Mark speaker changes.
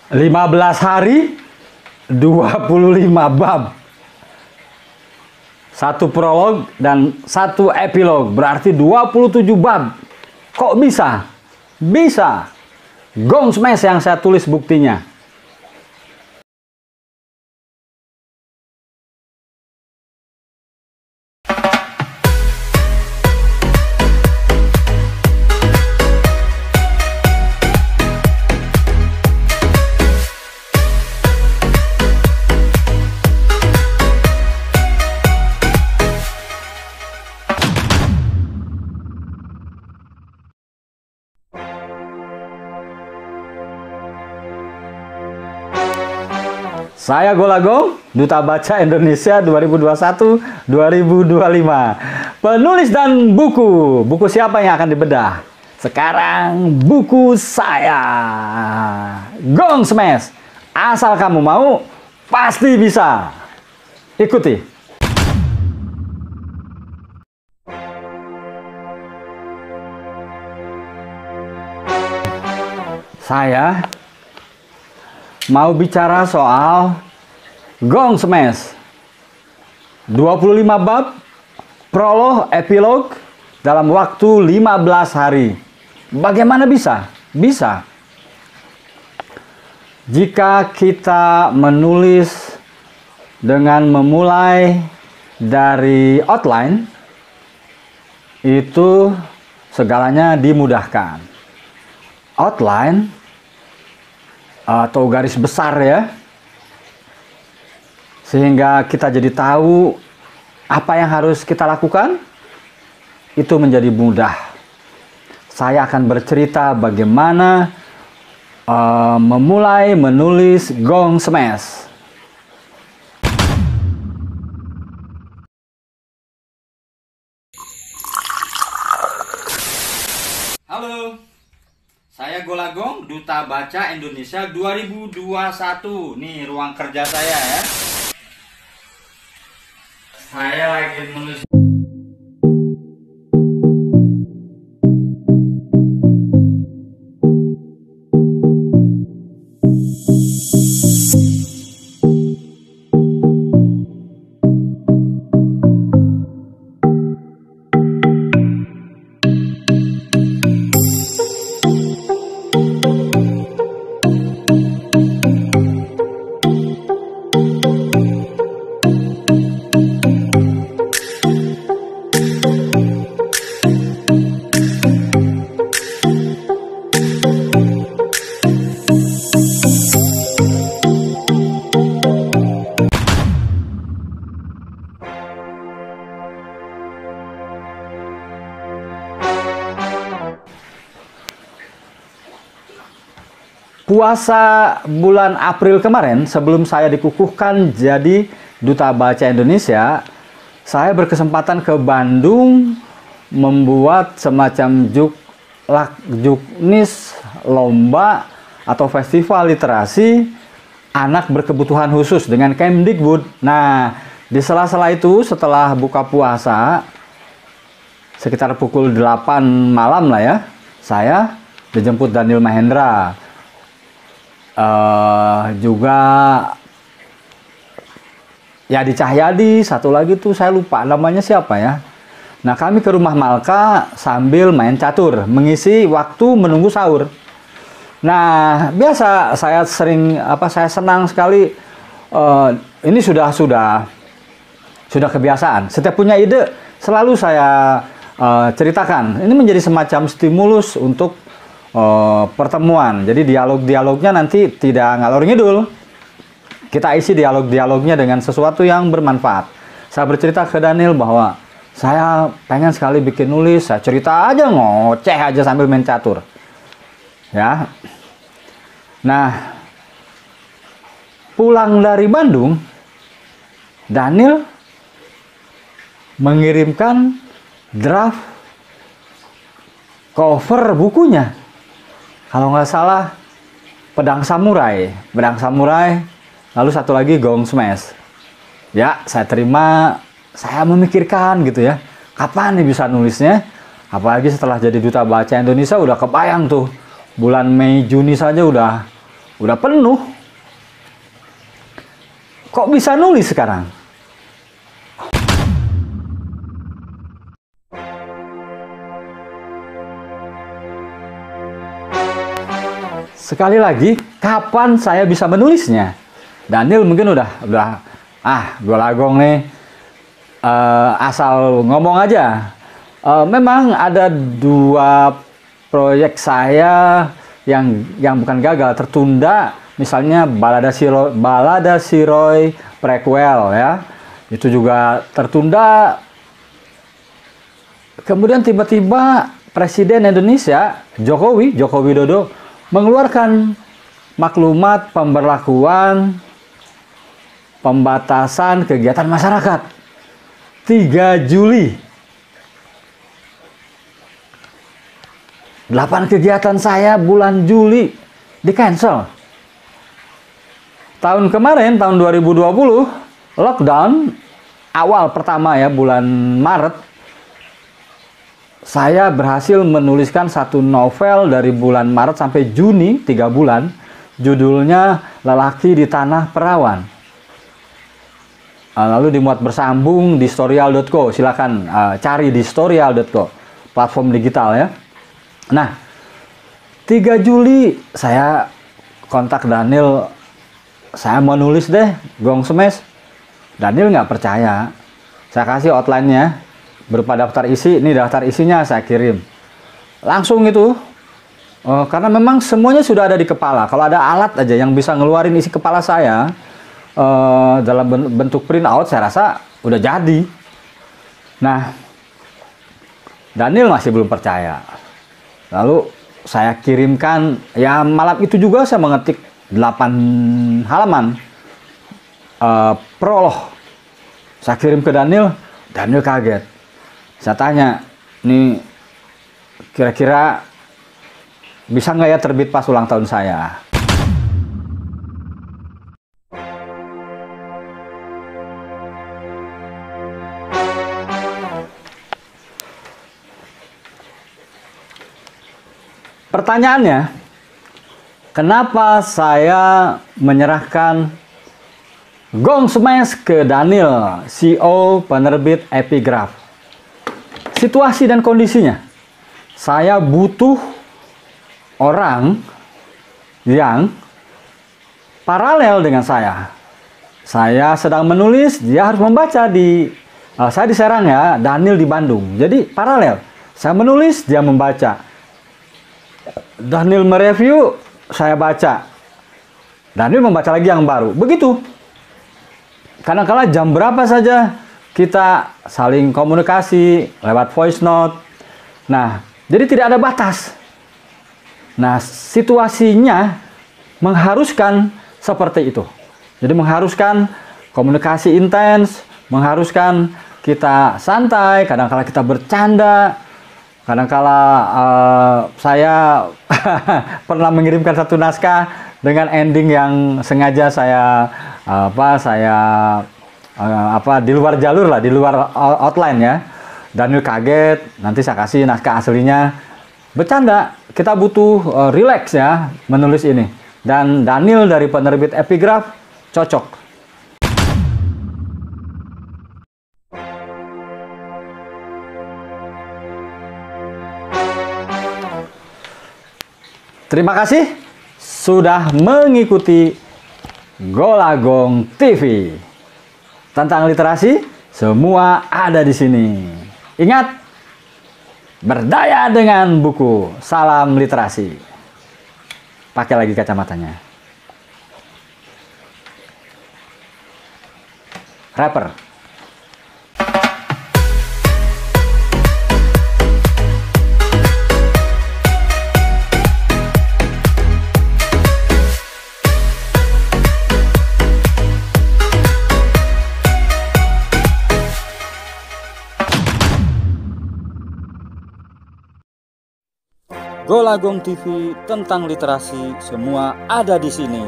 Speaker 1: 15 hari, 25 bab. Satu prolog dan satu epilog, berarti 27 bab. Kok bisa? Bisa. Gong Smash yang saya tulis buktinya. Saya Golagong, Duta Baca Indonesia 2021-2025. Penulis dan buku. Buku siapa yang akan dibedah? Sekarang buku saya. Gong Smash. Asal kamu mau, pasti bisa. Ikuti. Saya mau bicara soal Gong Smash. 25 bab, prolog, epilog dalam waktu 15 hari. Bagaimana bisa? Bisa. Jika kita menulis dengan memulai dari outline, itu segalanya dimudahkan. Outline atau garis besar ya, sehingga kita jadi tahu apa yang harus kita lakukan, itu menjadi mudah. Saya akan bercerita bagaimana memulai menulis Gong Smash. Halo, saya Golagong, Duta Baca Indonesia 2021. Nih ruang kerja saya ya. Saya lagi menulis. Puasa bulan April kemarin, sebelum saya dikukuhkan jadi Duta Baca Indonesia, saya berkesempatan ke Bandung membuat semacam juknis lomba atau festival literasi anak berkebutuhan khusus dengan Kemdikbud. Nah, di sela-sela itu setelah buka puasa, sekitar pukul 8 malam lah ya, saya dijemput Daniel Mahendra. Juga Yadi Cahyadi, satu lagi tuh saya lupa namanya siapa ya. Nah, kami ke rumah Malka sambil main catur, mengisi waktu menunggu sahur. Nah, biasa saya saya senang sekali. Ini sudah kebiasaan. Setiap punya ide selalu saya ceritakan. Ini menjadi semacam stimulus untuk pertemuan. Jadi dialog-dialognya nanti tidak ngalor ngidul. Kita isi dialog-dialognya dengan sesuatu yang bermanfaat. Saya bercerita ke Daniel bahwa saya pengen sekali bikin nulis, saya cerita aja, ngoceh aja sambil main catur. Ya. Nah, pulang dari Bandung, Daniel mengirimkan draft cover bukunya. Kalau nggak salah, Pedang Samurai, lalu satu lagi Gong Smash. Ya, saya terima, saya memikirkan gitu ya, kapan nih bisa nulisnya? Apalagi setelah jadi Duta Baca Indonesia udah kebayang tuh, bulan Mei Juni saja udah udah penuh. Kok bisa nulis sekarang? Sekali lagi, kapan saya bisa menulisnya? Daniel mungkin udah Golagong nih, asal ngomong aja. Memang ada 2 proyek saya yang bukan gagal, tertunda. Misalnya Balada Siroy prequel ya, itu juga tertunda. Kemudian tiba-tiba Presiden Indonesia Joko Widodo mengeluarkan maklumat pemberlakuan pembatasan kegiatan masyarakat 3 Juli. 8 kegiatan saya bulan Juli di cancel. Tahun kemarin, tahun 2020, lockdown awal pertama ya, bulan Maret, saya berhasil menuliskan 1 novel dari bulan Maret sampai Juni, 3 bulan. Judulnya Lelaki di Tanah Perawan. Lalu dimuat bersambung di storyal.co. Silakan cari di storyal.co, platform digital ya. Nah, 3 Juli saya kontak Daniel, saya mau nulis deh Gong Smash. Daniel nggak percaya. Saya kasih outline-nya berupa daftar isi. Ini daftar isinya saya kirim. Langsung itu, karena memang semuanya sudah ada di kepala. Kalau ada alat aja yang bisa ngeluarin isi kepala saya dalam bentuk print out, saya rasa udah jadi. Nah, Daniel masih belum percaya. Lalu saya kirimkan, ya malam itu juga saya mengetik 8 halaman prolog. Saya kirim ke Daniel kaget. Saya tanya, ini kira-kira bisa nggak ya terbit pas ulang tahun saya? Pertanyaannya, kenapa saya menyerahkan Gong Smash ke Daniel, CEO penerbit Epigraph? Situasi dan kondisinya, saya butuh orang yang paralel dengan saya. Saya sedang menulis, dia harus membaca saya di Serang ya, Daniel di Bandung. Jadi paralel, saya menulis, dia membaca. Daniel mereview, saya baca. Daniel membaca lagi yang baru. Begitu. Kadang-kala jam berapa saja kita saling komunikasi lewat voice note. Nah, jadi tidak ada batas. Nah, situasinya mengharuskan seperti itu. Jadi mengharuskan komunikasi intens, mengharuskan kita santai, kadang-kala kita bercanda, kadang-kala saya pernah mengirimkan 1 naskah dengan ending yang sengaja saya di luar jalur lah, di luar outline ya. Daniel kaget, nanti saya kasih naskah aslinya. Bercanda, kita butuh relax ya menulis ini. Dan Daniel dari penerbit Epigraph cocok. Terima kasih sudah mengikuti Golagong TV. Tentang literasi, semua ada di sini. Ingat, berdaya dengan buku. Salam literasi. Pakai lagi kacamatanya. Rapper. Golagong TV tentang literasi, semua ada di sini.